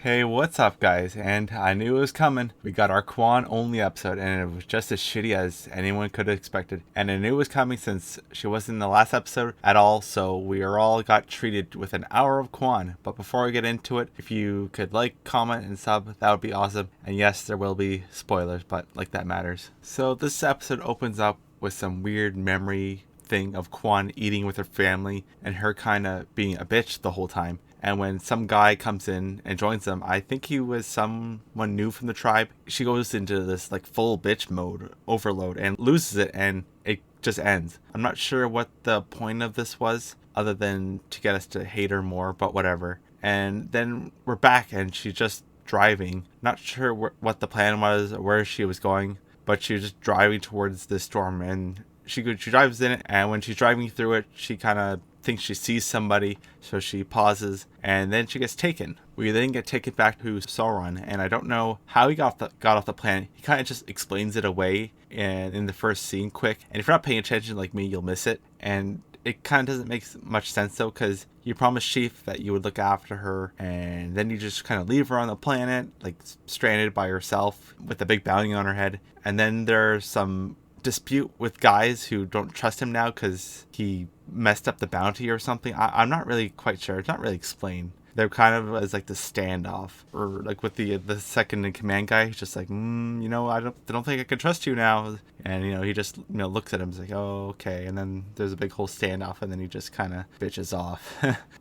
Hey, what's up, guys? And I knew it was coming. We got our Quan only episode, and it was just as shitty as anyone could have expected. And I knew it was coming since she wasn't in the last episode at all, so we are all got treated with an hour of Quan. But before I get into it, if you could like, comment, and sub, that would be awesome. And yes, there will be spoilers, but like that matters. So this episode opens up with some weird memory thing of Quan eating with her family and her kind of being a bitch the whole time. And when some guy comes in and joins them, I think he was someone new from the tribe. She goes into this like full bitch mode, overload, and loses it, and it just ends. I'm not sure what the point of this was, other than to get us to hate her more, but whatever. And then we're back, and she's just driving. Not sure what the plan was or where she was going, but she was just driving towards the storm, and she drives in it, and when she's driving through it, she kind of thinks she sees somebody, so she pauses, and then she gets taken. We then get taken back to Sauron, and I don't know how he got off the planet. He kind of just explains it away in the first scene quick, and if you're not paying attention like me, you'll miss it. And it kind of doesn't make much sense though, because you promised Sheaf that you would look after her, and then you just kind of leave her on the planet, like stranded by herself with a big bounty on her head. And then there's some dispute with guys who don't trust him now because he messed up the bounty or something. I'm not really quite sure. It's not really explained. They're kind of as like the standoff, or like with the second in command guy. He's just like, I don't think I can trust you now. And he just looks at him, and is like, oh, okay. And then there's a big whole standoff, and then he just kind of bitches off.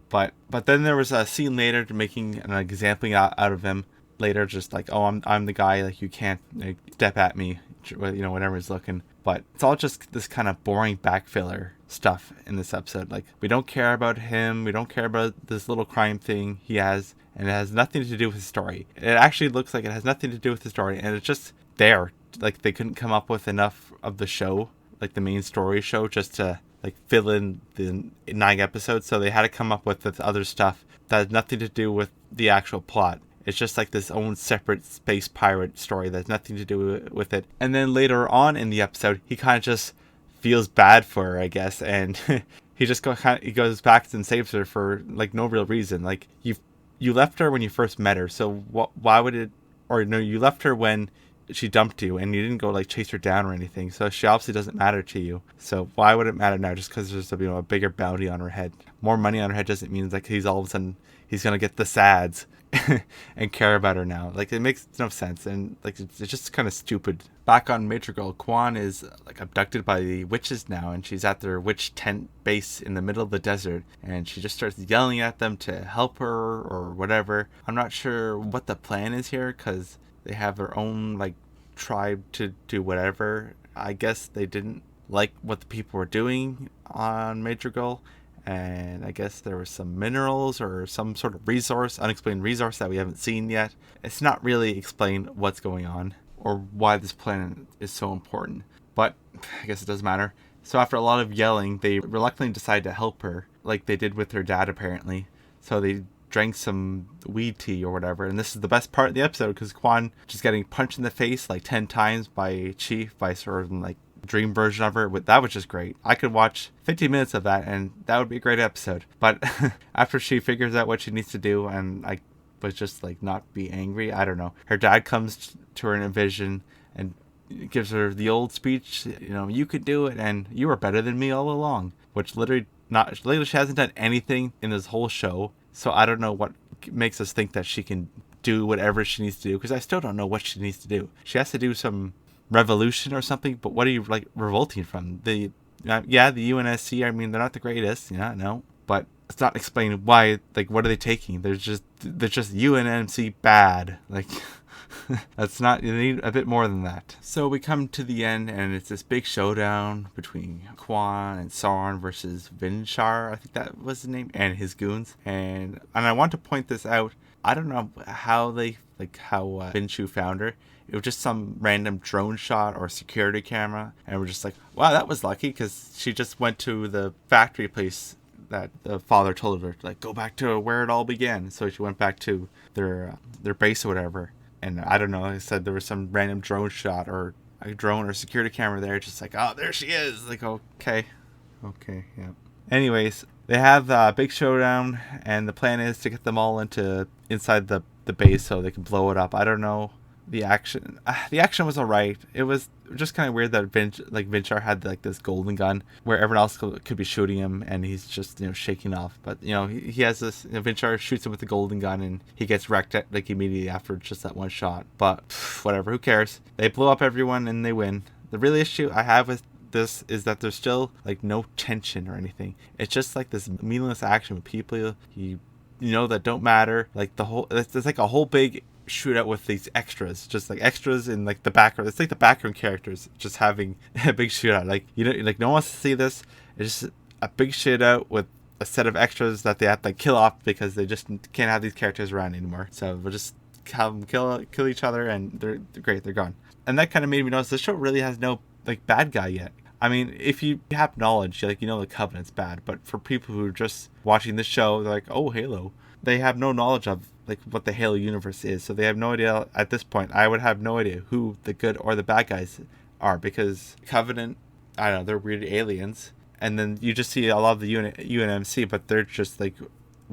but then there was a scene later to making an example out of him. Later, just like, oh, I'm the guy, like you can't step at me, whenever he's looking. But it's all just this kind of boring backfiller stuff in this episode. Like, we don't care about him, we don't care about this little crime thing he has, and it has nothing to do with his story. It actually looks like it has nothing to do with the story, and it's just there. Like, they couldn't come up with enough of the show, like the main story show, just to like fill in the 9 episodes. So they had to come up with this other stuff that has nothing to do with the actual plot. It's just like this own separate space pirate story that has nothing to do with it. And then later on in the episode, he kind of just feels bad for her, I guess, and he just he goes back and saves her for like no real reason. Like, you left her when you first met her, so why would it? Or no, you left her when she dumped you, and you didn't go like chase her down or anything. So she obviously doesn't matter to you. So why would it matter now? Just because there's a bigger bounty on her head, more money on her head doesn't mean like he's all of a sudden he's gonna get the sads and care about her now. Like, it makes no sense, and like it's just kind of stupid. Back on Madrigal, Quan is like abducted by the witches now, and she's at their witch tent base in the middle of the desert, and she just starts yelling at them to help her or whatever. I'm not sure what the plan is here, because they have their own like tribe to do whatever. I guess they didn't like what the people were doing on Madrigal, and I guess there was some minerals or some sort of unexplained resource that we haven't seen yet. It's not really explained what's going on or why this planet is so important, but I guess it doesn't matter. So after a lot of yelling, they reluctantly decide to help her, like they did with her dad apparently. So they drank some weed tea or whatever, and this is the best part of the episode, because Quan just getting punched in the face like 10 times by Chief, by sort of like dream version of her. That was just great. I could watch 15 minutes of that, and that would be a great episode. But after she figures out what she needs to do, and I was just like not be angry, I don't know, her dad comes to her in a vision and gives her the old speech, you could do it, and you were better than me all along, which literally she hasn't done anything in this whole show. So I don't know what makes us think that she can do whatever she needs to do, because I still don't know what she needs to do. She has to do some revolution or something, but what are you like revolting from? The UNSC, I mean, they're not the greatest, no, but it's not explaining why. Like, what are they taking? They're just UNMC bad. Like, that's not, you need a bit more than that. So we come to the end, and it's this big showdown between Quan and Sauron versus Vinchar, I think that was his name, and his goons. And I want to point this out. I don't know how Vinshu found her. It was just some random drone shot or security camera, and we're just like, wow, that was lucky, because she just went to the factory place that the father told her, like, go back to where it all began. So she went back to their base or whatever. And I don't know, I said there was some random drone shot or a drone or security camera there, just like, oh, there she is. Like, okay, yeah. Anyways, they have a big showdown, and the plan is to get them all inside the the base so they can blow it up. I don't know. The action was alright. It was just kind of weird that Vinchar had like this golden gun where everyone else could be shooting him, and he's just shaking off. But he has this. Vinchar shoots him with the golden gun, and he gets wrecked like immediately after just that one shot. But whatever, who cares? They blow up everyone and they win. The real issue I have with this is that there's still like no tension or anything. It's just like this meaningless action with people that don't matter. Like the whole, it's like a whole big shootout with these extras, just like extras in like the background. It's like the background characters just having a big shootout. Like like no one wants to see this. It's just a big shootout with a set of extras that they have to kill off because they just can't have these characters around anymore. So we'll just have them kill each other, and they're great. They're gone. And that kind of made me notice the show really has no like bad guy yet. I mean, if you have knowledge, like the Covenant's bad, but for people who are just watching the show, they're like, oh, Halo. They have no knowledge of like what the Halo universe is, so they have no idea at this point. I would have no idea who the good or the bad guys are, because Covenant, I don't know, they're weird aliens, and then you just see a lot of the UNMC, but they're just like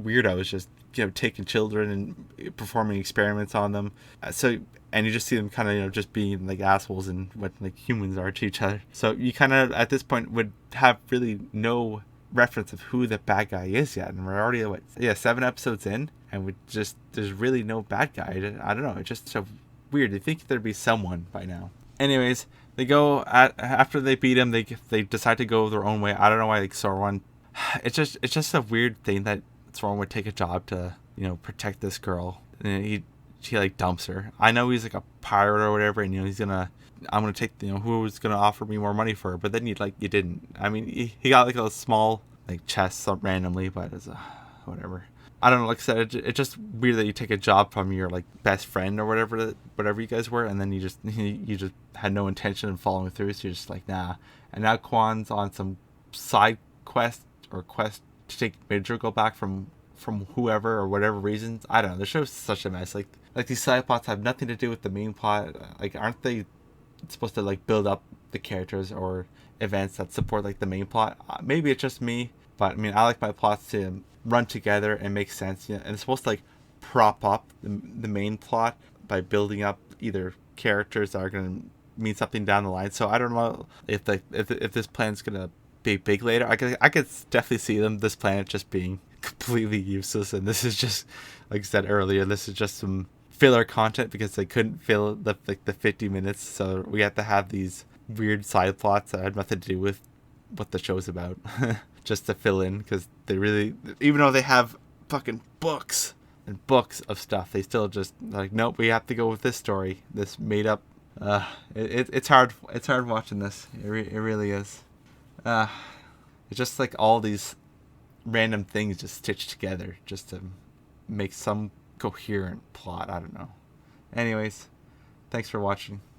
weirdos, just taking children and performing experiments on them. And you just see them kind of just being like assholes and what like humans are to each other. So you kind of at this point would have really no reference of who the bad guy is yet, and we're already 7 episodes in, and there's really no bad guy. I don't know, it's just so weird. You'd think there'd be someone by now. Anyways, they go after they beat him, they decide to go their own way. I don't know why, like Sauron, it's just a weird thing that Sauron would take a job to protect this girl, and he like dumps her. I know he's like a pirate or whatever, and I'm gonna take who was gonna offer me more money for her, but then you didn't. I mean, he got like a small like chest randomly, but it's whatever. I don't know. Like I said, it's just weird that you take a job from your like best friend or whatever you guys were, and then you just had no intention of following through. So you're just like, nah. And now Kwan's on some side quest to take Madrigal back from whoever or whatever reasons. I don't know. The show's such a mess. Like these side plots have nothing to do with the main plot. Like, aren't they supposed to like build up the characters or events that support like the main plot? Maybe it's just me, but I mean, I like my plots to run together and make sense. And it's supposed to like prop up the main plot by building up either characters that are going to mean something down the line. So I don't know if this plan's going to be big later. I could definitely see this planet just being completely useless, and this is just, like I said earlier, this is just some filler content because they couldn't fill the 50 minutes, so we had to have these weird side plots that had nothing to do with what the show's about just to fill in, because they really, even though they have fucking books and books of stuff, they still just like, nope, we have to go with this story, this made up. It's hard watching this. It really is. It's just like all these random things just stitched together just to make some coherent plot. I don't know. Anyways, thanks for watching.